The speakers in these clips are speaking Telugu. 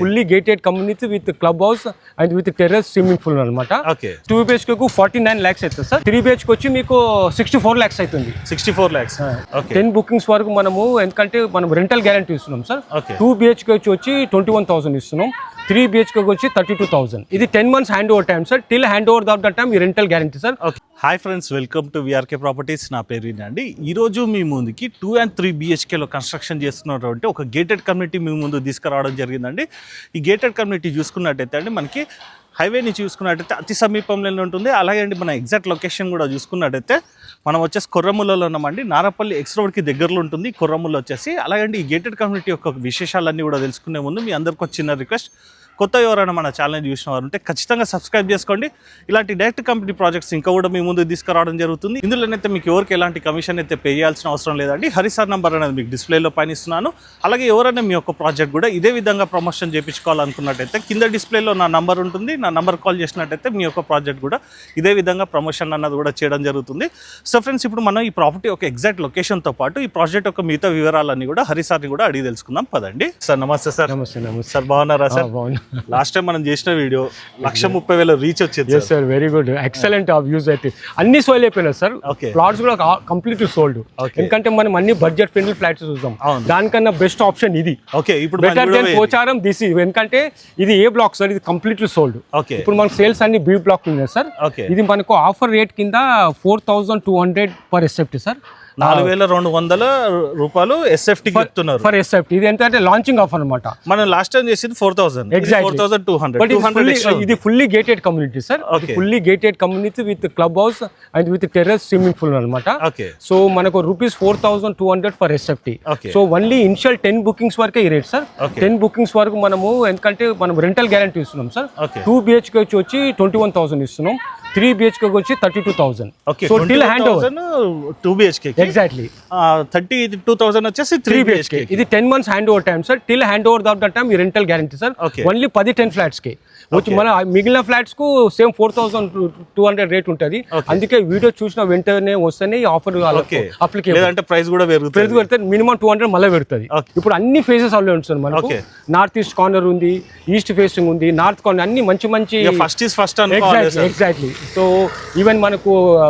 Fully gated community with club house and with terrace swimming pool అనమాట. 2 BHK కు 49 lakhs అవుతుంది సార్. 3 BHK వచ్చి మీకు 64 lakhs అవుతుంది. 64 lakhs. 10 bookings వరకు మనము ఎందుకంటే మనం రెంటల్ గ్యారంటీ ఇస్తున్నాం సార్. 2 BHK వచ్చి 21,000 ఇస్తున్నాం. 3 BHK వచ్చి 32,000. ఇది 10 months hand over time sir. Till hand over that time ఈ rental guarantee sir. Hi friends, welcome to VRK properties. నా పేరు అండి. ఈరోజు మీ ముందుకి 2 and 3 BHKలో కన్స్ట్రక్షన్ చేస్తున్నటువంటి ఒక గేటెడ్ కమ్యూనిటీ మీ ముందు తీసుకురావడం జరిగిందండి. ఈ గేటెడ్ కమ్యూనిటీ చూసుకున్నట్టయితే అండి మనకి హైవే నుంచి చూసుకున్నట్టయితే అతి సమీపంలోనే ఉంటుంది. అలాగే అండి మన ఎగ్జాక్ట్ లొకేషన్ కూడా చూసుకున్నట్టయితే మనం వచ్చేసి కొర్రములలో ఉన్నామండి. నారపల్లి ఎక్స్ రోడ్కి దగ్గరలో ఉంటుంది కొర్రములు వచ్చేసి. అలాగే ఈ గేటెడ్ కమ్యూనిటీ యొక్క విశేషాలన్నీ కూడా తెలుసుకునే ముందు మీ అందరికి ఒక చిన్న రిక్వెస్ట్, కొత్త ఎవరైనా మన ఛానల్ చూసిన వారు ఉంటే ఖచ్చితంగా సబ్స్క్రైబ్ చేసుకోండి. ఇలాంటి డైరెక్ట్ కంపెనీ ప్రాజెక్ట్స్ ఇంకా కూడా మీ ముందు తీసుకురావడం జరుగుతుంది. ఇందులోనైతే మీకు ఎవరికి ఎలాంటి కమిషన్ అయితే పే చేయాల్సిన అవసరం లేదండి. హరిసార్ నంబర్ అనేది మీకు డిస్ప్లేలో పైన ఇస్తున్నాను. అలాగే ఎవరైనా మీ యొక్క ప్రాజెక్ట్ కూడా ఇదే విధంగా ప్రమోషన్ చేయించుకోవాలనుకున్నట్టయితే కింద డిస్ప్లేలో నా నంబర్ ఉంటుంది. నా నంబర్ కాల్ చేసినట్టయితే మీ యొక్క ప్రాజెక్ట్ కూడా ఇదే విధంగా ప్రమోషన్ అన్నది కూడా చేయడం జరుగుతుంది. సో ఫ్రెండ్స్, ఇప్పుడు మనం ఈ ప్రాపర్టీ ఒక ఎగ్జాక్ట్ లొకేషన్తో పాటు ఈ ప్రాజెక్ట్ యొక్క మిగతా వివరాలన్నీ కూడా హరిసార్ని కూడా అడిగి తెలుసుకుందాం. పదండి సార్. నమస్తే సార్. నమస్తే. సార్ బాగున్నారా సార్? లాస్ట్ టైం మనం చేసిన వీడియో 1,30,000 రీచ్ వచ్చింది sir. Very good, excellent views అయితే అన్ని సోల్ అయిపోయినాయి సార్. ప్లాట్స్ కూడా కంప్లీట్ సోల్డ్. ఎందుకంటే మనం అన్ని బడ్జెట్ ఫ్రెండ్లీ ఫ్లాట్స్ చూసాం. దానికన్నా బెస్ట్ ఆప్షన్ ఇది. Better than Pocharam this. ఎందుకంటే ఇది ఏ బ్లాక్ సార్, ఇది కంప్లీట్లీ సోల్డ్. ఇప్పుడు మనకు సేల్స్ అన్ని బి బ్లాక్ ఉన్నాయి సార్. ఇది మనకు ఆఫర్ రేట్ కింద 4,200 పర్ ఎస్ఎఫ్టీ సార్. 4,200 రూపాయలు ఎస్ఎఫ్టీ చెప్తున్నారు ఫర్ ఎస్ఎఫ్టీ. ఇది ఎంత అంటే లాంచింగ్ ఆఫర్ అనమాట. మనం లాస్ట్ టైం చేసింది 4,000. ఎగ్జాక్ట్లీ 4,200. ఇది fully gated community sir. Fully gated community with club house and with terrace swimming pool అనమాట. సో మనకు rupees 4,200 for SFT. So only initial 10 bookings వరకే ఈ రేట్ సార్. 10 bookings వరకు మనము ఎందుకంటే మనం రెంటల్ గ్యారంటీ ఇస్తున్నాం సార్. 2 BHK వచ్చి 21,000 ఇస్తున్నాం. 3 BHK వచ్చి 32,000. So till hand over 2 BHK exactly 32,000 వచ్చేసి 3 BHK. ఇది 10 months hand over time sir. Till hand over that time ఈ rental guarantee sir. Only 10 flats కి వచ్చి మన మిగిలిన ఫ్లాట్స్ కు సేమ్ 4,200 రేట్ ఉంటుంది. అందుకే వీడియో చూసిన వెంటనే వస్తేనే ఈ ఆఫర్ అప్లికేషన్ ప్రైస్ కూడా పెరుగుతుంది. మినిమం 200 మళ్ళీ పెడుతుంది. ఇప్పుడు అన్ని ఫేసెస్ అవ్వలే ఉంటుంది మనకు. నార్త్ ఈస్ట్ కార్నర్ ఉంది, ఈస్ట్ ఫేసింగ్ ఉంది, నార్త్ కార్నర్, అన్ని మంచి మంచి first is first. Exactly. So even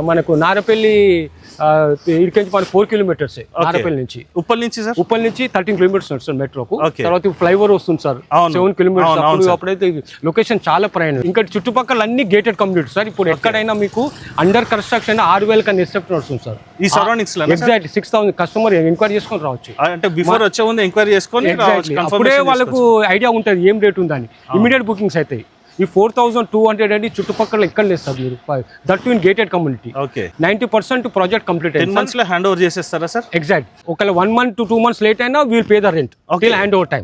మనకు నారపల్లి ఇక్కడి మనకు 4 kilometers నారపల్లి నుంచి. ఉప్పల్ నుంచి 13 kilometers సార్ మెట్రోకు. తర్వాత ఫ్లైఓవర్ వస్తుంది సార్ 7 kilometers. అప్పుడైతే లొకేషన్ చాలా ప్రయాణం. ఇంకా చుట్టుపక్కల అన్ని గేటెడ్ కమ్యూనిటీ సార్. ఇప్పుడు ఎక్కడైనా మీకు అండర్ కన్స్ట్రక్షన్ 6,000 కన్నా ఎక్సెప్ట్ వస్తుంది సార్ ఈ సరౌండింగ్స్ లో. ఎగ్జాక్ట్లీ 6,000 కస్టమర్ ఎంక్వైరీ చేసుకొని రావచ్చు. అంటే బిఫోర్ వచ్చే ముందు ఎంక్వైరీ చేసుకొని అప్పుడే వాళ్ళకు ఐడియా ఉంటుంది ఏం రేట్ ఉందని. ఇమీడియట్ బుకింగ్స్ అవుతాయి. ఈ 4,200 అండి చుట్టుపక్కల ఎక్కడ లేదు సార్ మీరు. That in gated community. 90% project complete 10 months లో హ్యాండ్ ఓవర్ చేసేస్తారా సార్? ఎగ్జాక్ట్. ఒకవేళ 1 month to 2 months లేట్ అయినా we'll pay the rent till hand over time.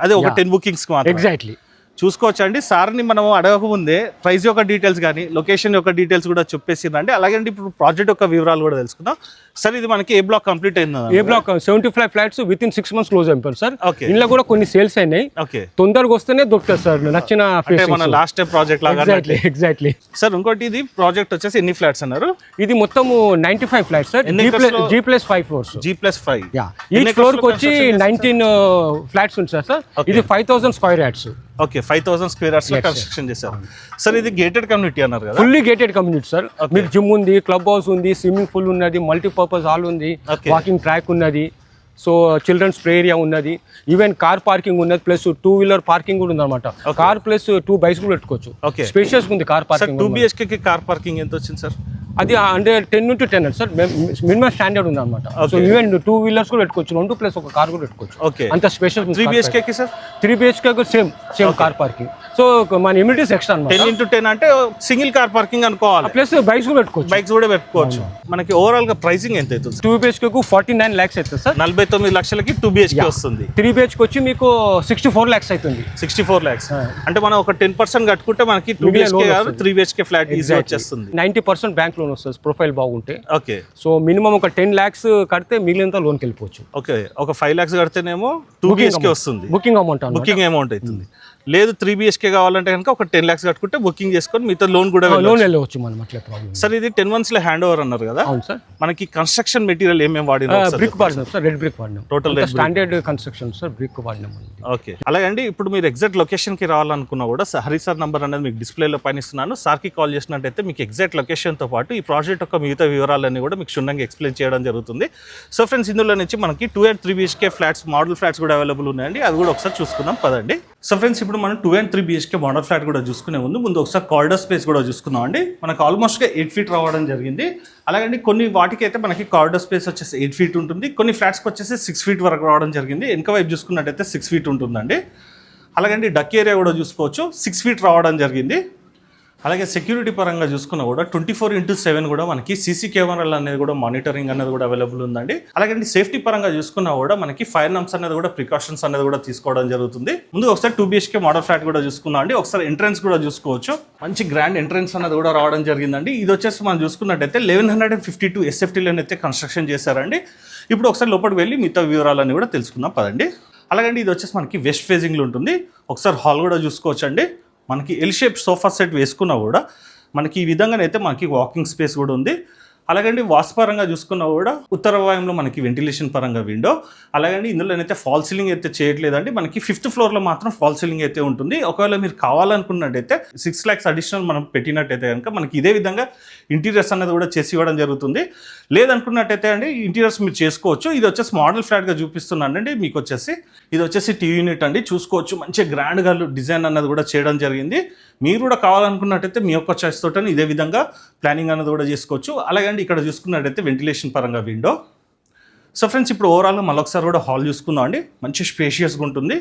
అదే ఒక 10 bookings ఎగ్జాక్ట్లీ చూసుకోవచ్చు అండి. సార్ని మనం అడగకముందే ప్రైస్ యొక్క డీటెయిల్స్ కానీ లొకేషన్ యొక్క డీటెయిల్స్ కూడా చెప్పేసిందండి. అలాగే ఇప్పుడు ప్రాజెక్ట్ యొక్క వివరాలు కూడా తెలుసుకుందాం సార్. ఇది మనకి ఏ బ్లాక్ కంప్లీట్ అయింది? A block 75 flats within 6 months close అయిపోయింది సార్. ఇందులో కూడా కొన్ని సేల్స్ అయినాయి. తొందరగా వస్తేనే దొరుకుతుంది సార్ నచ్చిన మన లాస్ట్ టైం ప్రాజెక్ట్ లాగా. Exactly sir. ఇంకోటి ఇది ప్రాజెక్ట్ వచ్చేసి ఎన్ని ఫ్లాట్స్ అన్నారు? ఇది మొత్తం 95 flats sir. G+5 floors. G+5. Each floor కి వచ్చి 19 ఫ్లాట్స్ ఉంటాయి సార్. ఇది 5,000 square yards. 5,000 square yards లో కన్స్ట్రక్షన్ చేశారు సార్. ఇది గేటెడ్ కమ్యూనిటీ అన్నారు కదా? Fully gated community sir. మీకు జిమ్ ఉంది, క్లబ్ హౌస్ ఉంది, స్విమ్మింగ్ పూల్ ఉన్నది, మల్టీపర్పస్ హాల్ ఉంది, వాకింగ్ ట్రాక్ ఉన్నది, సో చిల్డ్రన్స్ ప్లే ఏరియా ఉన్నది, ఈవెన్ కార్ పార్కింగ్ ఉన్నది, ప్లస్ 2-wheeler పార్కింగ్ కూడా ఉంది అనమాట. కార్ ప్లస్ 2 bikes కూడా పెట్టుకోవచ్చు. స్పేషియస్ ఉంది కార్ పార్కింగ్. 2 BHK కి కార్ పార్కింగ్ ఎంత వచ్చింది సార్? అది 10 to 10 సార్. మినిమం స్టాండర్డ్ ఉంది అనమాట. సో ఈవెన్ 2-wheelers కూడా పెట్టుకోవచ్చు, 2 ప్లస్ ఒక కార్ కూడా పెట్టుకోవచ్చు. అంత స్పేషియస్. 3 BHK కి sir? 3 BHK same car parking. So మన ఇమ్యూనిటీస్ ఎక్స్ట్రా అనమాట. 10x10 అంటే సింగిల్ కార్ పార్కింగ్ అనుకోవాలి. ప్లస్ బైక్స్ కూడా పెట్టుకోవచ్చు. మనకి ఓవరాల్ గా ప్రైసింగ్ ఎంత అవుతుంది? 2 BHK కు 49 lakhs అవుతుంది సార్. 49 లక్షలకి 2 BHK వస్తుంది. 3 BHK వచ్చి మీకు 64 lakhs అవుతుంది. 64 lakhs అంటే మనం ఒక 10% కట్టుకుంటే మనకి 2 BHK కాదు 3 BHK ఫ్లాట్ ఈజీ వచ్చేస్తుంది. 90% బ్యాంక్ లోన్ వస్తుంది ప్రొఫైల్ బాగుంటే. సో మినిమం ఒక 10 lakhs కడితే మిగిలినంత లోన్కి వెళ్ళిపోవచ్చు. ఒక 5 lakhs కడితేనేమో 2 BHK వస్తుంది. బుకింగ్ అమౌంట్ అవుతుంది. లేదు 3 బిహెచ్కే కావాలంటే కనుక ఒక 10 lakhs కట్టుకుంటే బుకింగ్ చేసుకొని మీతో లోన్ కూడా లోన్ వెళ్ళవచ్చు మనం, అట్లా ప్రాబ్లం. సార్ ఇది 10 months లో హ్యాండ్ ఓవర్ అన్నారు కదా. అవును సార్. మనకి కన్స్ట్రక్షన్ మెటీరియల్ ఏమేమి వాడినా? బ్రిక్ వాడినాం సార్, రెడ్ బ్రిక్ వాడినాం. Total standard construction sir, brick వాడినాం. ఓకే, అలాగండి. ఇప్పుడు మీరు ఎగ్జాక్ట్ లొకేషన్ కి రావాలనుకున్నా కూడా హరి సార్ నంబర్ అనేది మీకు డిస్ప్లేలో పైన ఇస్తున్నాను. సార్కి కాల్ చేసినట్టయితే మీకు ఎగ్జాక్ట్ లొకేషన్తో పాటు ఈ ప్రాజెక్ట్ యొక్క మిగతా వివరాలన్నీ కూడా మీకు క్షుణ్ణంగా ఎక్స్ప్లెయిన్ చేయడం జరుగుతుంది. సో ఫ్రెండ్స్, ఇందులో నుంచి మనకి 2 and 3 BHK flats, model flats కూడా అవైలబుల్ ఉన్నాయండి. అది కూడా ఒకసారి చూసుకుందాం పదండి. సో ఫ్రెండ్స్, ఇప్పుడు మనం 2 and 3 బిహెచ్కే మోడల్ ఫ్లాట్ కూడా చూసుకునే ముందు ఒకసారి కారిడార్ స్పేస్ కూడా చూసుకుందాం అండి. మనకు ఆల్మోస్ట్గా 8 feet రావడం జరిగింది. అలాగండి కొన్ని వాటికి అయితే మనకి కారిడార్ స్పేస్ వచ్చేసి 8 feet ఉంటుంది. కొన్ని ఫ్లాట్స్కి వచ్చేసి 6 feet వరకు రావడం జరిగింది. వెనక వైపు చూసుకున్నట్టయితే 6 feet ఉంటుందండి. అలాగండి డక్ ఏరియా కూడా చూసుకోవచ్చు, 6 feet రావడం జరిగింది. అలాగే సెక్యూరిటీ పరంగా చూసుకున్నా కూడా 24/7 కూడా మనకి సీసీ కెమెరాలు అనేది కూడా మానిటరింగ్ అనేది కూడా అవైలబుల్ ఉందండి. అలాగే సేఫ్టీ పరంగా చూసుకున్నా కూడా మనకి ఫైర్ నమ్స్ అనేది కూడా ప్రికాషన్స్ అనేది కూడా తీసుకోవడం జరుగుతుంది. ముందు ఒకసారి 2 బిహెచ్కే మోడల్ ఫ్లాట్ కూడా చూసుకున్నాం అండి. ఒకసారి ఎంట్రన్స్ కూడా చూసుకోవచ్చు, మంచి గ్రాండ్ ఎంట్రన్స్ అనేది కూడా రావడం జరిగిందండి. ఇది వచ్చేసి మనం చూసుకున్నట్టయితే 1152 SFTలను అయితే కన్స్ట్రక్షన్ చేశారండి. ఇప్పుడు ఒకసారి లోపలికి వెళ్ళి మిగతా వివరాలన్నీ కూడా తెలుసుకుందాం పదండి. అలాగండి ఇది వచ్చేసి మనకి వెస్ట్ ఫేజింగ్లో ఉంటుంది. ఒకసారి హాల్ కూడా చూసుకోవచ్చు అండి. మనకి ఎల్ షేప్ సోఫా సెట్ వేసుకున్నా కూడా మనకి ఈ విధంగానైతే మనకి వాకింగ్ స్పేస్ కూడా ఉంది. అలాగండి వాస్తుపరంగా చూసుకున్నా కూడా ఉత్తర వాయుంలో మనకి వెంటిలేషన్ పరంగా విండో. అలాగండి ఇందులోనైతే ఫాల్ సీలింగ్ అయితే చేయట్లేదండి. మనకి 5th floorలో మాత్రం ఫాల్ సీలింగ్ అయితే ఉంటుంది. ఒకవేళ మీరు కావాలనుకున్నట్టయితే 6 lakhs అడిషనల్ మనం పెట్టినట్టయితే కనుక మనకి ఇదే విధంగా ఇంటీరియర్స్ అనేది కూడా చేసి ఇవ్వడం జరుగుతుంది. లేదనుకున్నట్టయితే అండి ఇంటీరియర్స్ మీరు చేసుకోవచ్చు. ఇది వచ్చేసి మోడల్ ఫ్లాట్గా చూపిస్తున్నానండి. మీకు వచ్చేసి ఇది వచ్చేసి టీవీ యూనిట్ అండి, చూసుకోవచ్చు. మంచిగా గ్రాండ్గా డిజైన్ అన్నది కూడా చేయడం జరిగింది. మీరు కూడా కావాలనుకున్నట్టయితే మీ యొక్క చాయిస్ తోటని ఇదే విధంగా ప్లానింగ్ అనేది కూడా చేసుకోవచ్చు. అలాగే ఇక్కడ చూసుకున్నట్టయితే వెంటిలేషన్ పరంగా విండో. సో ఫ్రెండ్స్, ఇప్పుడు ఓవరాల్గా మళ్ళొకసారి కూడా హాల్ చూసుకుందాం అండి. మంచి స్పేషియస్గా ఉంటుంది.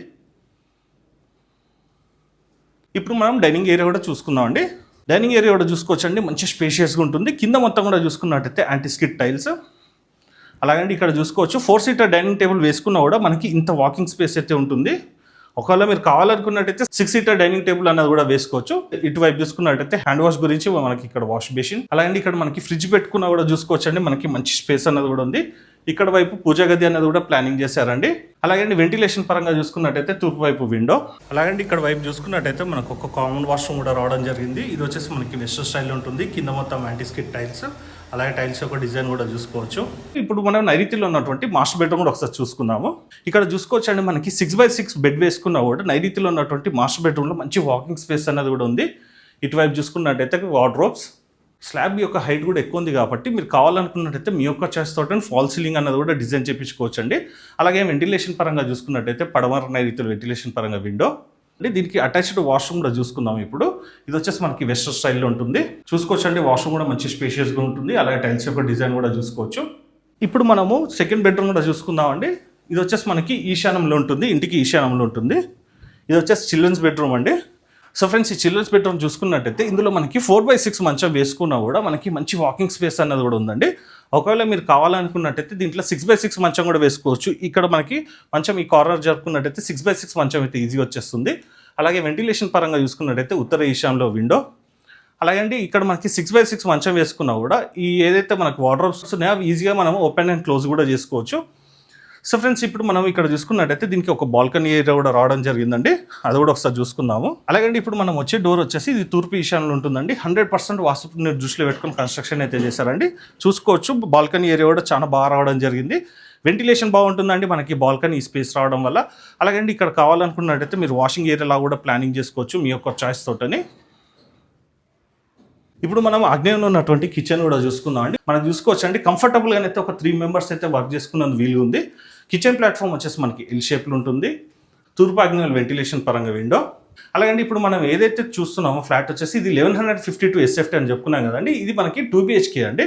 ఇప్పుడు మనం డైనింగ్ ఏరియా కూడా చూసుకుందాం అండి. డైనింగ్ ఏరియా కూడా చూసుకోవచ్చు అండి, మంచి స్పేషియస్గా ఉంటుంది. కింద మొత్తం కూడా చూసుకున్నట్టయితే యాంటీస్కిడ్ టైల్స్. అలాగండి ఇక్కడ చూసుకోవచ్చు 4-seater డైనింగ్ టేబుల్ వేసుకున్నా కూడా మనకి ఇంత వాకింగ్ స్పేస్ అయితే ఉంటుంది. ఒకవేళ మీరు కావాలనుకున్నట్టయితే 6-seater డైనింగ్ టేబుల్ అన్నది కూడా వేసుకోవచ్చు. ఇటువైపు చూసుకున్నట్టయితే హ్యాండ్ వాష్ గురించి మనకి ఇక్కడ వాష్ బేసిన్. అలాగే ఇక్కడ మనకి ఫ్రిడ్జ్ పెట్టుకున్నా కూడా చూసుకోవచ్చు అండి. మనకి మంచి స్పేస్ అన్నది కూడా ఉంది. ఇక్కడ వైపు పూజా గది అనేది కూడా ప్లానింగ్ చేశారండి. అలాగే వెంటిలేషన్ పరంగా చూసుకున్నట్టయితే తూర్పు వైపు విండో. అలాగే ఇక్కడ వైపు చూసుకున్నట్టయితే మనకు ఒక కామన్ వాష్రూమ్ కూడా రావడం జరిగింది. ఇది వచ్చేసి మనకి వెస్టర్న్ స్టైల్ ఉంటుంది. కింద మొత్తం యాంటీస్కిడ్ టైల్స్, అలాగే టైల్స్ యొక్క డిజైన్ కూడా చూసుకోవచ్చు. ఇప్పుడు మనం నైరుతిలో ఉన్నటువంటి మాస్టర్ బెడ్రూమ్ కూడా ఒకసారి చూసుకుందాము. ఇక్కడ చూసుకోవచ్చు అండి, మనకి 6x6 బెడ్ వేసుకున్నా కూడా నైరుతిలో ఉన్నటువంటి మాస్టర్ బెడ్రూమ్లో మంచి వాకింగ్ స్పేస్ అనేది కూడా ఉంది. ఇటువైపు చూసుకున్నట్టయితే వార్డ్రోబ్స్. స్లాబ్ యొక్క హైట్ కూడా ఎక్కువ ఉంది కాబట్టి మీరు కావాలనుకున్నట్టయితే మీ యొక్క చాయిస్ తోటి ఫాల్ సీలింగ్ అన్నది కూడా డిజైన్ చేయించుకోవచ్చు అండి. అలాగే వెంటిలేషన్ పరంగా చూసుకున్నట్టయితే పడమర నైరుతిలో వెంటిలేషన్ పరంగా విండో అంటే దీనికి అటాచ్డ్ వాష్రూమ్ కూడా చూసుకుందాం. ఇప్పుడు ఇది వచ్చేసి మనకి వెస్టర్న్ స్టైల్లో ఉంటుంది. చూసుకోవచ్చు అండి, వాష్రూమ్ కూడా మంచి స్పేషియస్గా ఉంటుంది. అలాగే టైల్స్ యొక్క డిజైన్ కూడా చూసుకోవచ్చు. ఇప్పుడు మనము సెకండ్ బెడ్రూమ్ కూడా చూసుకుందాం అండి. ఇది వచ్చేసి మనకి ఈశాన్యంలో ఉంటుంది, ఇంటికి ఈశాన్యంలో ఉంటుంది. ఇది వచ్చేసి చిల్డ్రన్స్ బెడ్రూమ్ అండి. సో ఫ్రెండ్స్, ఈ చిల్డ్రన్స్ బెడ్రూమ్ చూసుకున్నట్టయితే ఇందులో మనకి 4x6 మంచం వేసుకున్నా కూడా మనకి మంచి వాకింగ్ స్పేస్ అన్నది కూడా ఉందండి. ఒకవేళ మీరు కావాలనుకున్నట్టయితే దీంట్లో 6x6 మంచం కూడా వేసుకోవచ్చు. ఇక్కడ మనకి మంచం ఈ కార్నర్ జరుపుకున్నట్టయితే 6x6 మంచం అయితే ఈజీ వచ్చేస్తుంది. అలాగే వెంటిలేషన్ పరంగా చూసుకున్నట్టయితే ఉత్తర ఈశాన్యంలో విండో. అలాగే ఇక్కడ మనకి 6x6 మంచం వేసుకున్నా కూడా ఈ ఏదైతే మనకు వార్డ్రోబ్స్ ఉన్నాయో అవి ఈజీగా మనం ఓపెన్ అండ్ క్లోజ్ కూడా చేసుకోవచ్చు. సో ఫ్రెండ్స్, ఇప్పుడు మనం ఇక్కడ చూసుకున్నట్టయితే దీనికి ఒక బాల్కనీ ఏరియా కూడా రావడం జరిగిందండి. అది కూడా ఒకసారి చూసుకుందాము. అలాగే ఇప్పుడు మనం వచ్చే డోర్ వచ్చేసి ఇది తూర్పు ఈశాన్యంలో ఉంటుందండి. 100% వాస్తుని దృష్టిలో పెట్టుకుని కన్స్ట్రక్షన్ అయితే చేశారండి. చూసుకోవచ్చు, బాల్కనీ ఏరియా కూడా చాలా బాగా రావడం జరిగింది. వెంటిలేషన్ బాగుంటుందండి మనకి బాల్కనీ స్పేస్ రావడం వల్ల. అలాగే ఇక్కడ కావాలనుకున్నట్టయితే మీరు వాషింగ్ ఏరియాలా కూడా ప్లానింగ్ చేసుకోవచ్చు మీ యొక్క చాయిస్ తోటని. ఇప్పుడు మనం ఆగ్నేయంలో ఉన్నటువంటి కిచెన్ కూడా చూసుకుందాం అండి. మనం చూసుకోవచ్చు అండి, కంఫర్టబుల్గా అయితే ఒక 3 members అయితే వర్క్ చేసుకున్నందుకు వీలు ఉంది. కిచెన్ ప్లాట్ఫామ్ వచ్చేసి మనకి ఎల్ షేప్లో ఉంటుంది. తూర్పు ఆగ్నేయ వెంటిలేషన్ పరంగా విండో. అలాగే ఇప్పుడు మనం ఏదైతే చూస్తున్నామో ఫ్లాట్ వచ్చేసి ఇది 1152 SFT అని చెప్పుకున్నాం కదండి. ఇది మనకి 2 BHK అండి.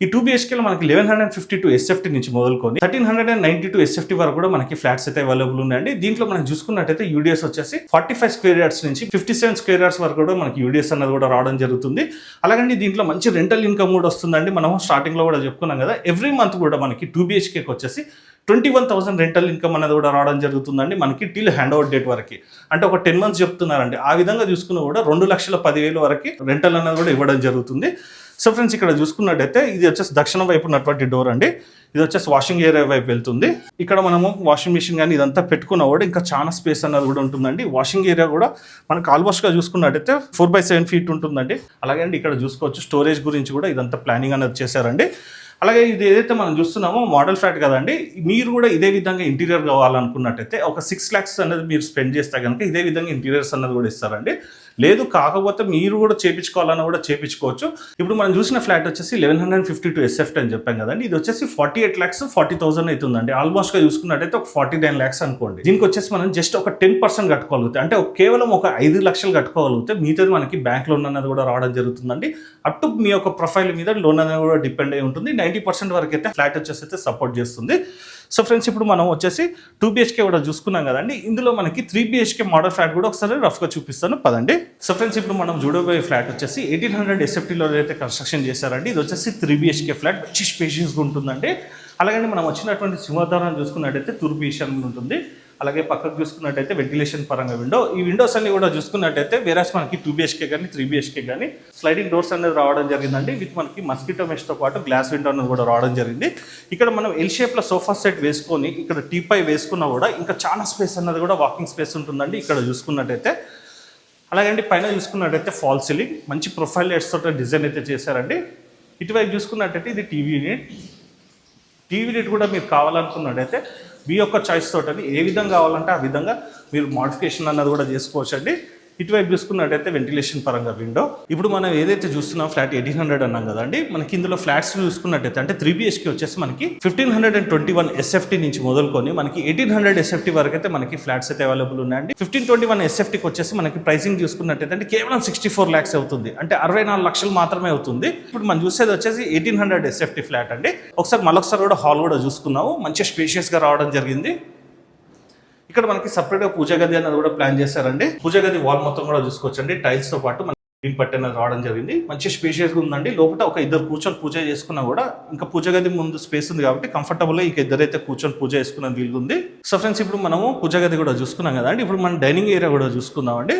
ఈ 2 BHKలో మనకి 1152 SFT నుంచి మొదలుకొని 1392 SFT వరకు కూడా మనకి ఫ్లాట్స్ అయితే అవైలబుల్ ఉన్నాయండి. దీంట్లో మనం చూసుకున్నట్టయితే యూడిఎస్ వచ్చేసి 45 square yards నుంచి 57 square yards వరకు కూడా మనకి యూడిఎస్ అన్నది కూడా రావడం జరుగుతుంది. అలాగే దీంట్లో మంచి రెంటల్ ఇన్కమ్ కూడా వస్తుందండి. మనం స్టార్టింగ్లో కూడా చెప్పుకున్నాం కదా, ఎవ్రీ మంత్ కూడా మనకి 2 BHKకి వచ్చేసి 21,000 రెంటల్ ఇన్కమ్ అనేది కూడా రావడం జరుగుతుందండి మనకి టిల్ హ్యాండ్ ఓవర్ డేట్ వరకు. అంటే ఒక 10 months చెప్తున్నారండి. ఆ విధంగా చూసుకున్నా కూడా 2,10,000 వరకు రెంటల్ అనేది కూడా ఇవ్వడం జరుగుతుంది. సో ఫ్రెండ్స్ ఇక్కడ చూసుకున్నట్టయితే ఇది వచ్చేసి దక్షిణ వైపు ఉన్నటువంటి డోర్ అండి. ఇది వచ్చేసి వాషింగ్ ఏరియా వైపు వెళ్తుంది. ఇక్కడ మనము వాషింగ్ మిషన్ కానీ ఇదంతా పెట్టుకున్న కూడా ఇంకా చాలా స్పేస్ అన్నది కూడా ఉంటుందండి. వాషింగ్ ఏరియా కూడా మనకు ఆల్మోస్ట్గా చూసుకున్నట్టయితే 4x7 ఫీట్ ఉంటుందండి. అలాగే అండి ఇక్కడ చూసుకోవచ్చు స్టోరేజ్ గురించి కూడా ఇదంతా ప్లానింగ్ అనేది చేశారండి. అలాగే ఇది ఏదైతే మనం చూస్తున్నామో మోడల్ ఫ్లాట్ కదండి, మీరు కూడా ఇదే విధంగా ఇంటీరియర్ కావాలనుకున్నట్టయితే ఒక 6 lakhs అనేది మీరు స్పెండ్ చేస్తే కనుక ఇదే విధంగా ఇంటీరియర్స్ అన్నది కూడా ఇస్తారండి. లేదు కాకపోతే మీరు కూడా చేయించుకోవాలన్నా కూడా చేయించుకోవచ్చు. ఇప్పుడు మనం చూసిన ఫ్లాట్ వచ్చేసి 1152 SFT అని చెప్పాం కదండి, ఇది వచ్చేసి 48,40,000 అవుతుందండి. ఆల్మోస్ట్గా చూసుకున్నట్టయితే ఒక 49 lakhs అనుకోండి. దీనికి వచ్చేసి మనం జస్ట్ ఒక 10% కట్టుకోగలుగుతాం, అంటే కేవలం ఒక 5 లక్షలు కట్టుకోగలిగితే మిగతాది మనకి బ్యాంక్ లోన్ అనేది కూడా రావడం జరుగుతుందండి. అప్ టు మీ యొక్క ప్రొఫైల్ మీద లోన్ అనేది కూడా డిపెండ్ అయి ఉంటుంది. 90% వరకు అయితే ఫ్లాట్ వచ్చేసి అయితే సపోర్ట్ చేస్తుంది. సో ఫ్రెండ్స్ ఇప్పుడు మనం వచ్చేసి 2 BHK కూడా చూసుకున్నాం కదండి, ఇందులో మనకి 3 BHK మోడల్ ఫ్లాట్ కూడా ఒకసారి రఫ్గా చూపిస్తాను పదండి. సో ఫ్రెండ్స్ ఇప్పుడు మనం చూడబోయే ఫ్లాట్ వచ్చేసి 1800 SFTలో అయితే కన్స్ట్రక్షన్ చేశారండి. ఇది వచ్చేసి 3 BHK ఫ్లాట్, మంచి స్పేషియస్గా ఉంటుందండి. అలాగే మనం వచ్చినటువంటి సింహద్వారం చూసుకున్నట్టయితే తూర్పు ఈశాన్యం ఉంటుంది. అలాగే పక్కకు చూసుకున్నట్టయితే వెంటిలేషన్ పరంగా ఈ విండోస్ అన్ని కూడా చూసుకున్నట్టయితే వేరేస్ మనకి 2 BHK కానీ 3 BHK కానీ స్లైడింగ్ డోర్స్ అనేది రావడం జరిగిందండి. విత్ మనకి మస్కిటో మెష్తో పాటు గ్లాస్ విండో అనేది కూడా రావడం జరిగింది. ఇక్కడ మనం ఎల్ షేప్లో సోఫా సెట్ వేసుకొని ఇక్కడ టీపై వేసుకున్నా కూడా ఇంకా చాలా స్పేస్ అన్నది కూడా వాకింగ్ స్పేస్ ఉంటుందండి ఇక్కడ చూసుకున్నట్టయితే. అలాగే పైన చూసుకున్నట్టయితే ఫాల్ సీలింగ్ మంచి ప్రొఫైల్ లైట్స్ తోటి డిజైన్ అయితే చేశారండి. ఇటువైపు చూసుకున్నట్టయితే ఇది టీవీ యూనిట్ కూడా మీరు కావాలనుకున్నట్టయితే మీ యొక్క చాయిస్ తోటి ఏ విధంగా కావాలంటే ఆ విధంగా మీరు మోడిఫికేషన్ అన్నది కూడా చేసుకోవచ్చు అండి. ఇటువైపు చూసుకున్నట్టయితే వెంటిలేషన్ పరంగా విండో. ఇప్పుడు మనం ఏదైతే చూస్తున్నాం ఫ్లాట్ 1800 అన్నాం కదండి, మనకి ఇందులో ఫ్లాట్స్ చూసుకున్నట్టయితే అంటే 3 BHK వచ్చేసి మనకి 1521 SFT నుంచి మొదలుకొని మనకి 1800 SFT వరకు అయితే మనకి ఫ్లాట్స్ అయితే అవైలబుల్ ఉన్నాయండి. 1521 SFTకి వచ్చేసి మనకి ప్రైసింగ్ చూసుకున్నట్టయితే అంటే కేవలం 64 lakhs అవుతుంది, అంటే 64 లక్షలు మాత్రమే అవుతుంది. ఇప్పుడు మనం చూసేది వచ్చేసి 1800 SFT ఫ్లాట్ అండి. ఒకసారి మళ్ళొకసారి కూడా హాల్ కూడా చూసుకున్నాము, మంచిగా స్పేషియస్గా రావడం జరిగింది. ఇక్కడ మనకి సపరేట్గా పూజా గది అనేది కూడా ప్లాన్ చేశారండి. పూజా గది వాల్ మొత్తం కూడా చూసుకోవచ్చండి, టైల్స్తో పాటు మనకి గ్రీన్ పట్టు అనేది రావడం జరిగింది. మంచి స్పేషియస్గా ఉందండి. లోపల ఒక 2 కూర్చొని పూజ చేసుకున్నా కూడా ఇంకా పూజా గది ముందు స్పేస్ ఉంది కాబట్టి కంఫర్టబుల్గా ఇక 2 అయితే కూర్చొని పూజ చేసుకున్న వీలుంది. సో ఫ్రెండ్స్ ఇప్పుడు మనము పూజా గది కూడా చూసుకున్నాం కదండి, ఇప్పుడు మనం డైనింగ్ ఏరియా కూడా చూసుకుందామండి.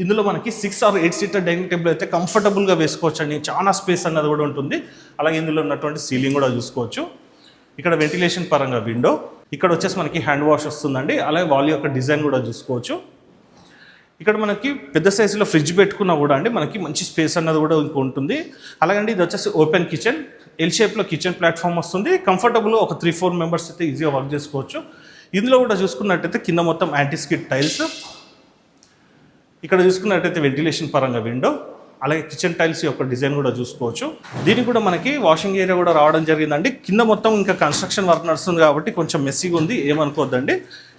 ఇందులో మనకి 6 or 8 సీటర్ డైనింగ్ టేబుల్ అయితే కంఫర్టబుల్గా వేసుకోవచ్చండి, చాలా స్పేస్ అన్నది కూడా ఉంటుంది. అలాగే ఇందులో ఉన్నటువంటి సీలింగ్ కూడా చూసుకోవచ్చు. ఇక్కడ వెంటిలేషన్ పరంగా విండో, ఇక్కడ వచ్చేసి మనకి హ్యాండ్ వాష్ వస్తుందండి. అలాగే వాల్ యొక్క డిజైన్ కూడా చూసుకోవచ్చు. ఇక్కడ మనకి పెద్ద సైజులో ఫ్రిడ్జ్ పెట్టుకున్నా కూడా అండి మనకి మంచి స్పేస్ అన్నది కూడా ఇంక ఉంటుంది. అలాగండి ఇది వచ్చేసి ఓపెన్ కిచెన్, ఎల్ షేప్లో కిచెన్ ప్లాట్ఫామ్ వస్తుంది. కంఫర్టబుల్గా ఒక 3-4 మెంబర్స్ అయితే ఈజీగా వర్క్ చేసుకోవచ్చు. ఇందులో కూడా చూసుకున్నట్టయితే కింద మొత్తం యాంటీ స్కిడ్ టైల్స్, ఇక్కడ చూసుకున్నట్టయితే వెంటిలేషన్ పరంగా విండో, అలాగే కిచెన్ టైల్స్ యొక్క డిజైన్ కూడా చూసుకోవచ్చు. దీనికి కూడా మనకి వాషింగ్ ఏరియా కూడా రావడం జరిగిందండి. కింద మొత్తం ఇంకా కన్స్ట్రక్షన్ వర్క్ నడుస్తుంది కాబట్టి కొంచెం మెస్సీగా ఉంది, ఏమనుకోవద్దండి.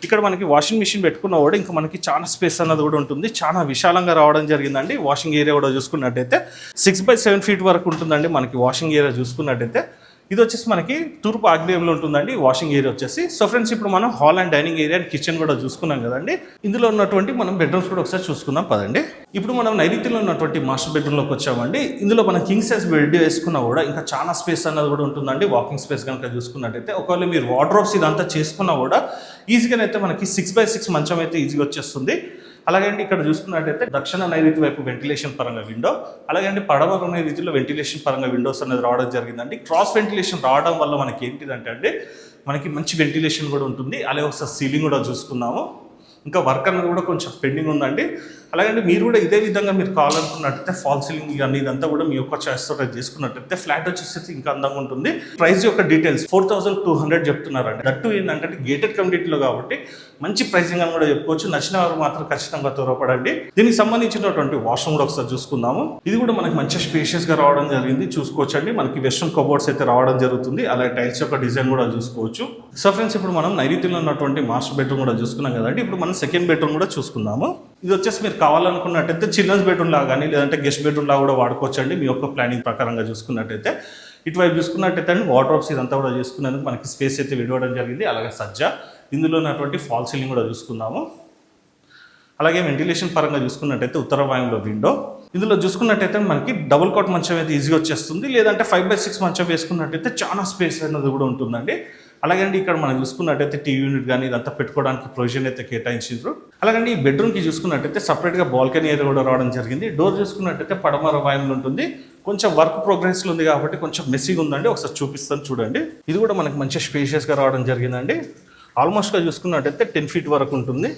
ఇక్కడ మనకి వాషింగ్ మిషన్ పెట్టుకున్న కూడా ఇంకా మనకి చాలా స్పేస్ అన్నది కూడా ఉంటుంది, చాలా విశాలంగా రావడం జరిగిందండి. వాషింగ్ ఏరియా కూడా చూసుకున్నట్టయితే 6x7 ఫీట్ వరకు ఉంటుందండి మనకి వాషింగ్ ఏరియా చూసుకున్నట్టయితే. ఇది వచ్చేసి మనకి తూర్పు ఆగ్నేయంలో ఉంటుందండి వాషింగ్ ఏరియా వచ్చేసి. సో ఫ్రెండ్స్ ఇప్పుడు మనం hall and dining area and kitchen కూడా చూసుకున్నాం కదండి. ఇందులో ఉన్నటువంటి మనం బెడ్రూమ్స్ కూడా ఒకసారి చూసుకుందాం పదండి. ఇప్పుడు మనం నైరుతిలో ఉన్నటువంటి మాస్టర్ బెడ్రూమ్లోకి వచ్చామండి. ఇందులో మనం కింగ్ సైజ్ బెడ్ వేసుకున్నా కూడా ఇంకా చాలా స్పేస్ అన్నది కూడా ఉంటుందండి. వాకింగ్ స్పేస్ కనుక చూసుకున్నట్టయితే ఒకవేళ మీరు వార్డ్రోబ్స్ ఇదంతా చేసుకున్నా కూడా ఈజీగానైతే మనకి 6x6 మంచం అయితే ఈజీగా వచ్చేస్తుంది. అలాగే ఇక్కడ చూసుకున్నట్టయితే దక్షిణ నైరుతి వైపు వెంటిలేషన్ పరంగా విండో, అలాగే పడమర నైరుతిలో వెంటిలేషన్ పరంగా విండోస్ అనేది రావడం జరిగిందండి. క్రాస్ వెంటిలేషన్ రావడం వల్ల మనకి ఏంటిదంటే అండి మనకి మంచి వెంటిలేషన్ కూడా ఉంటుంది. అలాగే ఒకసారి సీలింగ్ కూడా చూసుకున్నాము. ఇంకా వర్క్ అనేది కూడా కొంచెం పెండింగ్ ఉందండి. అలాగే మీరు కూడా ఇదే విధంగా మీరు కావాలనుకున్నట్టయితే ఫాల్ సీలింగ్ కానీ ఇదంతా కూడా మీ యొక్క చాయిస్ తోటి చేసుకున్నట్టయితే ఫ్లాట్ వచ్చేసి ఇంకా అందంగా ఉంటుంది. ప్రైస్ యొక్క డీటెయిల్స్ 4200 చెప్తున్నారండి. దట్టు ఏంటంటే గేటెడ్ కమ్యూనిటీలో కాబట్టి మంచి ప్రైసింగ్ అని కూడా చెప్పుకోవచ్చు. నచ్చిన వారు మాత్రం ఖచ్చితంగా త్వరపడండి. దీనికి సంబంధించినటువంటి వాష్రూమ్ కూడా ఒకసారి చూసుకుందాము. ఇది కూడా మనకి మంచి స్పేషియస్ గా రావడం జరిగింది, చూసుకోవచ్చు అండి. మనకి వెస్ట్రన్ కబోర్డ్స్ అయితే రావడం జరుగుతుంది. అలాగే టైల్స్ యొక్క డిజైన్ కూడా చూసుకోవచ్చు. సో ఫ్రెండ్స్ ఇప్పుడు మనం నైరుతిలో ఉన్నటువంటి మాస్టర్ బెడ్రూమ్ కూడా చూసుకున్నాం కదండి. ఇప్పుడు మనం సెకండ్ బెడ్రూమ్ కూడా చూసుకుందాము. ఇది వచ్చేసి మీరు కావాలనుకున్నట్టయితే చిల్డ్రన్స్ బెడ్రూమ్ లాగా కానీ లేదంటే గెస్ట్ బెడ్రూమ్ లాగా కూడా వాడుకోవచ్చు అండి మీ యొక్క ప్లానింగ్ ప్రకారంగా చూసుకున్నట్టయితే. ఇటువైపు చూసుకున్నట్టయితే అండి వార్డ్రోబ్స్ ఇదంతా కూడా చేసుకునేందుకు మనకి స్పేస్ అయితే విడవడం జరిగింది. అలాగే సజ్జా, ఇందులో ఉన్నటువంటి ఫాల్ సీలింగ్ కూడా చూసుకుందాము. అలాగే వెంటిలేషన్ పరంగా చూసుకున్నట్టయితే ఉత్తర వాయువులో విండో, ఇందులో చూసుకున్నట్టయితే మనకి డబుల్ కాట్ మంచం అయితే ఈజీగా వచ్చేస్తుంది. లేదంటే 5x6 మంచం వేసుకున్నట్టయితే చాలా స్పేస్ అనేది కూడా ఉంటుందండి. అలాగండి ఇక్కడ మనం చూసుకున్నట్టయితే టీవీ యూనిట్ కానీ ఇదంతా పెట్టుకోవడానికి ప్రొవిజన్ అయితే కేటాయించారు. అలాగండి ఈ బెడ్రూమ్కి చూసుకున్నట్టయితే సపరేట్గా బాల్కనీ ఏరియా కూడా రావడం జరిగింది. డోర్ చూసుకున్నట్టయితే పడమర వాయువులు ఉంటుంది. కొంచెం వర్క్ ప్రోగ్రెస్లో ఉంది కాబట్టి కొంచెం మెస్సీగా ఉందండి. ఒకసారి చూపిస్తాను చూడండి. ఇది కూడా మనకి మంచి స్పేషియస్గా రావడం జరిగిందండి. ఆల్మోస్ట్గా చూసుకున్నట్టయితే 10 feet వరకు ఉంటుంది.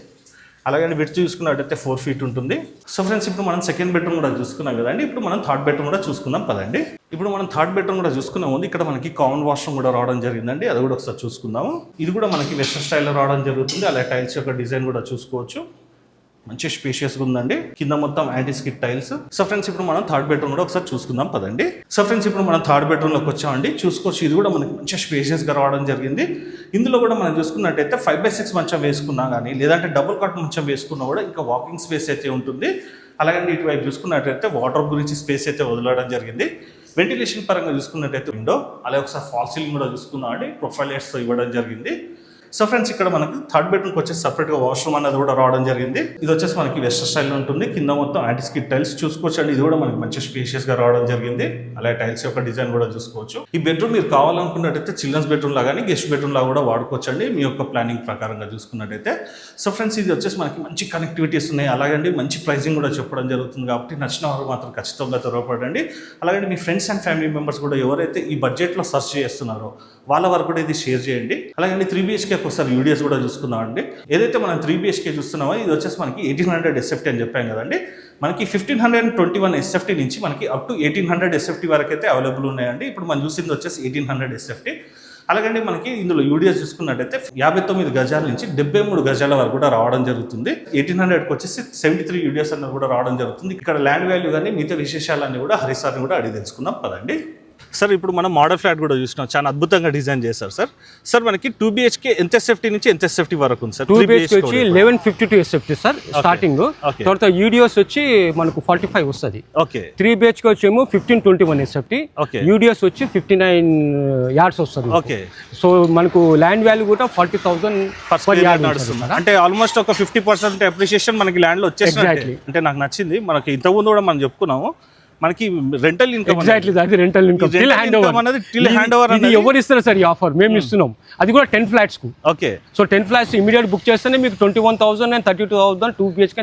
అలాగే విడ్త్ చూసుకున్నట్టయితే 4 feet ఉంటుంది. సో ఫ్రెండ్స్, ఇప్పుడు మనం సెకండ్ బెడ్రూమ్ కూడా చూసుకున్నాం కదండి. ఇప్పుడు మనం థర్డ్ బెడ్రూమ్ కూడా చూసుకుందాం పదండి. ఇప్పుడు మనం థర్డ్ బెడ్రూమ్ కూడా చూసుకునే ముందు ఇక్కడ మనకి కామన్ వాష్రూమ్ కూడా రావడం జరిగిందండి. అది కూడా ఒకసారి చూసుకుందాము. ఇది కూడా మనకి వెస్టర్న్ స్టైల్లో రావడం జరుగుతుంది. అలాగే టైల్స్ యొక్క డిజైన్ కూడా చూసుకోవచ్చు. మంచి స్పేషియస్గా ఉందండి. కింద మొత్తం anti skid tiles. So friends, ఇప్పుడు మనం థర్డ్ బెడ్రూమ్ కూడా ఒకసారి చూసుకుందాం పదండి. సో ఫ్రెండ్స్, ఇప్పుడు మనం థర్డ్ బెడ్రూమ్లోకి వచ్చామండి. చూసుకోవచ్చు, ఇది కూడా మనకి మంచి స్పేషియస్గా రావడం జరిగింది. ఇందులో కూడా మనం చూసుకున్నట్టయితే 5x6 మంచం వేసుకున్నా కానీ లేదంటే డబుల్ కాట్ మంచం వేసుకున్నా కూడా ఇంకా వాకింగ్ స్పేస్ అయితే ఉంటుంది. అలాగే ఇటువైపు చూసుకున్నట్టయితే వాటర్ గురించి స్పేస్ అయితే వదలడం జరిగింది. వెంటిలేషన్ పరంగా చూసుకున్నట్టయితే విండో, అలాగే ఒకసారి ఫాల్ సీలింగ్ కూడా చూసుకున్నామండి. ప్రొఫైల్ లైట్స్తో ఇవ్వడం జరిగింది. సో ఫ్రెండ్స్, ఇక్కడ మనకి థర్డ్ బెడ్రూమ్కి వచ్చేసి సపరేట్గా వాష్రూమ్ అనేది కూడా రావడం జరిగింది. ఇది వచ్చేసి మనకి వెస్టర్న్ స్టైల్లో ఉంటుంది. కింద మొత్తం యాంటీ స్కిడ్ టైల్స్ చూసుకోవచ్చు అండి. ఇది కూడా మనకి మంచి స్పేషియస్గా రావడం జరిగింది. అలాగే టైల్స్ యొక్క డిజైన్ కూడా చూసుకోవచ్చు. ఈ బెడ్రూమ్ మీరు కావాలనుకున్నట్టయితే చిల్డ్రన్స్ బెడ్రూమ్ లాగా గెస్ట్ బెడ్రూమ్ లాగా కూడా వాడుకోవచ్చు అండి, మీ యొక్క ప్లానింగ్ ప్రకారంగా చూసుకున్నట్టయితే. సో ఫ్రెండ్స్, ఇది వచ్చేసి మనకి మంచి కనెక్టివిటీస్ ఉన్నాయి. అలాగండి మంచి ప్రైజింగ్ కూడా చెప్పడం జరుగుతుంది కాబట్టి నచ్చిన వారు మాత్రం ఖచ్చితంగా త్వరపడండి. అలాగే మీ ఫ్రెండ్స్ అండ్ ఫ్యామిలీ మెంబర్స్ కూడా ఎవరైతే ఈ బడ్జెట్లో సర్చ్ చేస్తున్నారో వాళ్ళ వరకు కూడా ఇది షేర్ చేయండి. అలాగే 3 BHK ఒకసారి వీడియోస్ కూడా చూసుకుందాం అండి. ఏదైతే మనం 3 BHK చూస్తున్నామో ఇది వచ్చేసి మనకి 1800 SFT అని చెప్పాం కదండి. మనకి 1521 SFT నుంచి మనకి అప్ టు 1800 SFT వరకు అయితే అవైలబుల్ ఉన్నాయండి. ఇప్పుడు మనం చూసింది వచ్చేసి 1800 SFT. అలాగే మనకి ఇందులో యూడిఎస్ చూసుకున్నట్టయితే 59 గజాల నుంచి 73 గజాల వరకు కూడా రావడం జరుగుతుంది. 1800కి వచ్చేసి 73 యూడిఎస్ అనేది కూడా రావడం జరుగుతుంది. ఇక్కడ ల్యాండ్ వాల్యూ కానీ మిగతా విశేషాలన్నీ కూడా హరిసార్ని కూడా అడిగి తెలుసుకుందాం పదండి. సార్, ఇప్పుడు మనం మోడల్ ఫ్లాట్ కూడా చూసినాం, చాలా అద్భుతంగా డిజైన్ చేశారు సార్. సార్, మనకి 2 BHK ఎంత SFT నుంచి ఎంత SFT వరకు ఉంది సార్? 2 BHK వచ్చి 1152 SFT సార్ స్టార్టింగ్. తర్వాత యూడిఎస్ వచ్చి మనకు 45 వస్తుంది. ఓకే. 3 BHK వచ్చేమో 1521 SFT. యూడిఎస్ వచ్చి 59 yards వస్తుంది. ఓకే. సో మనకు ల్యాండ్ వాల్యూ కూడా 40,000 పర్ యార్డ్ నడుస్తుంది. అంటే ఆల్మోస్ట్ ఒక 50% అప్రిషియేషన్ మనకి ల్యాండ్ లో వచ్చేసింది. అంటే నాకు నచ్చింది. మనకి ఇంతకుముందు కూడా మనం చెప్పుకున్నాము, మనకి రెంటల్ ఇన్కమ్. ఎగ్జాక్ట్లీ, అది rental income till hand over. ఇది ఎవరు ఇస్తారు సార్ ఈ ఆఫర్? మేము ఇస్తున్నాం. అది కూడా 10 flats కు. Okay. So 10 flats immediate book చేస్తేనే మీకు 21,000 and 32,000 2 BHK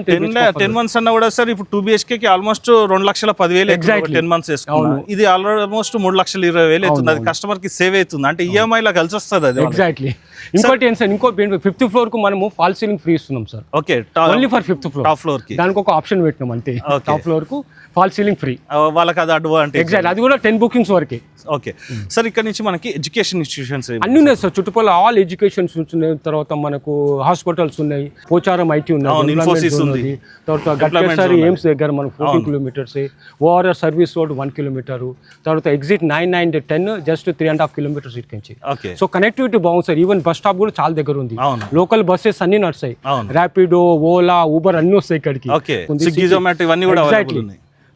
10 months అన్న కూడా సార్. ఇప్పుడు 2 BHK కి ఆల్మోస్ట్ 2,10,000 ఎగ్జాక్ట్లీ 10 months వేసుకున్నాం. ఇది ఆల్మోస్ట్ 3,20,000 అవుతుంది. అది కస్టమర్ కి సేవ్ అవుతుంది. అంటే ఈఎంఐ లా కలిసి వస్తుంది అది. ఎగ్జాక్ట్లీ. ఇంకోటి ఏంటి సార్, ఇంకో 5th floor కు మనము ఫాల్ సీలింగ్ ఫ్రీ ఇస్తున్నాం sir. Okay. Only for 5th floor. Top floor కి దానికి ఒక ఆప్షన్ పెట్టినాం అంతే. టాప్ ఫ్లోర్ కు ఫాల్ సీలింగ్ ఫ్రీ. వాళ్ళకి అది అడ్వాంటేజ్. ఎగ్జాక్ట్. అది కూడా 10 bookings వరకే. ఓకే సార్, ఇక్కడ నుంచి మనకి ఎడ్యుకేషన్ ఇన్స్టిట్యూషన్స్ అన్ని ఉన్నాయి సార్. చుట్టుపక్కల ఆల్ ఎడ్యుకేషన్స్ ఉన్నాయి. తర్వాత మనకు హాస్పిటల్స్ ఉన్నాయి. పోచారం ఐటీ ఉన్నాయి. తర్వాత గట్కేసరి ఎయిమ్స్ దగ్గర మనకు 14 kilometers. ORR service road 1 kilometer. తర్వాత ఎగ్జిట్ 9, 9, 10 జస్ట్ 3.5 kilometers ఇటు నుంచి. సో కనెక్టివిటీ బాగుంది సార్. ఈవెన్ బస్ స్టాప్ కూడా చాలా దగ్గర ఉంది. లోకల్ బస్సెస్ అన్ని నడుస్తాయి. ర్యాపిడో, ఓలా, ఊబర్ అన్ని వస్తాయి ఇక్కడికి.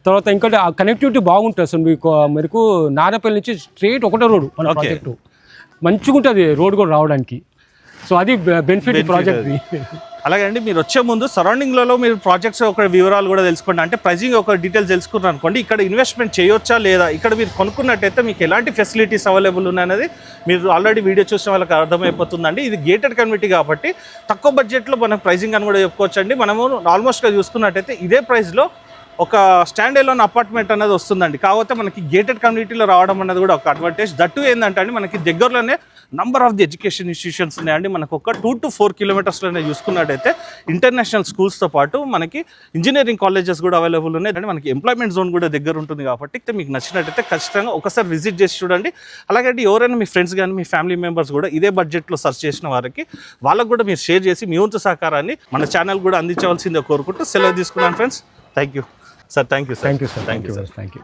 తర్వాత ఇంకా కనెక్టివిటీ బాగుంటుంది సార్. మీకు నారపల్లి నుంచి స్ట్రైట్ ఒకటే రోడ్ మన ప్రాజెక్టు. మంచిగా ఉంటుంది రోడ్ కూడా రావడానికి. సో అది బెనిఫిట్ ప్రాజెక్ట్. అలాగే అండి, మీరు వచ్చే ముందు సరౌండింగ్లలో మీరు ప్రాజెక్ట్స్ ఒక వివరాలు కూడా తెలుసుకోండి. అంటే ప్రైజింగ్ ఒక డీటెయిల్స్ తెలుసుకున్నారు అనుకోండి, ఇక్కడ ఇన్వెస్ట్మెంట్ చేయొచ్చా లేదా, ఇక్కడ మీరు కొనుక్కున్నట్టయితే మీకు ఎలాంటి ఫెసిలిటీస్ అవైలబుల్ ఉన్నాయనేది మీరు ఆల్రెడీ వీడియో చూసిన వాళ్ళకి అర్థమైపోతుందండి. ఇది గేటెడ్ కమ్యూనిటీ కాబట్టి తక్కువ బడ్జెట్లో మనం ప్రైజింగ్ అని కూడా చెప్పుకోవచ్చు అండి. మనము ఆల్మోస్ట్గా చూసుకున్నట్టయితే ఇదే ప్రైస్లో ఒక స్టాండ్ ఎలోన్ అపార్ట్మెంట్ అనేది వస్తుందండి. కాకపోతే మనకి గేటెడ్ కమ్యూనిటీలో రావడం అనేది కూడా ఒక అడ్వాంటేజ్. దట్టు ఏంటంటే అండి, మనకి దగ్గరలోనే number of the education institutions ఉన్నాయండి. మనకు ఒక 2 to 4 kilometersలోనే చూసుకున్నట్టయితే ఇంటర్నేషనల్ స్కూల్స్తో పాటు మనకి ఇంజనీరింగ్ కాలేజెస్ కూడా అవైలబుల్ ఉన్నాయి. అంటే మనకి ఎంప్లాయ్మెంట్ జోన్ కూడా దగ్గర ఉంటుంది కాబట్టి మీకు నచ్చినట్టయితే ఖచ్చితంగా ఒకసారి విజిట్ చేసి చూడండి. అలాగే ఎవరైనా మీ ఫ్రెండ్స్ కానీ మీ ఫ్యామిలీ మెంబర్స్ కూడా ఇదే బడ్జెట్లో సర్చ్ చేసిన వారికి వాళ్ళకు కూడా మీరు షేర్ చేసి మీ వంతు సహకారాన్ని మన ఛానల్ కూడా అందించవలసిందే కోరుకుంటూ సెలవు తీసుకున్నాను friends. Thank you sir. Thank you sir. Thank you sir. Thank you.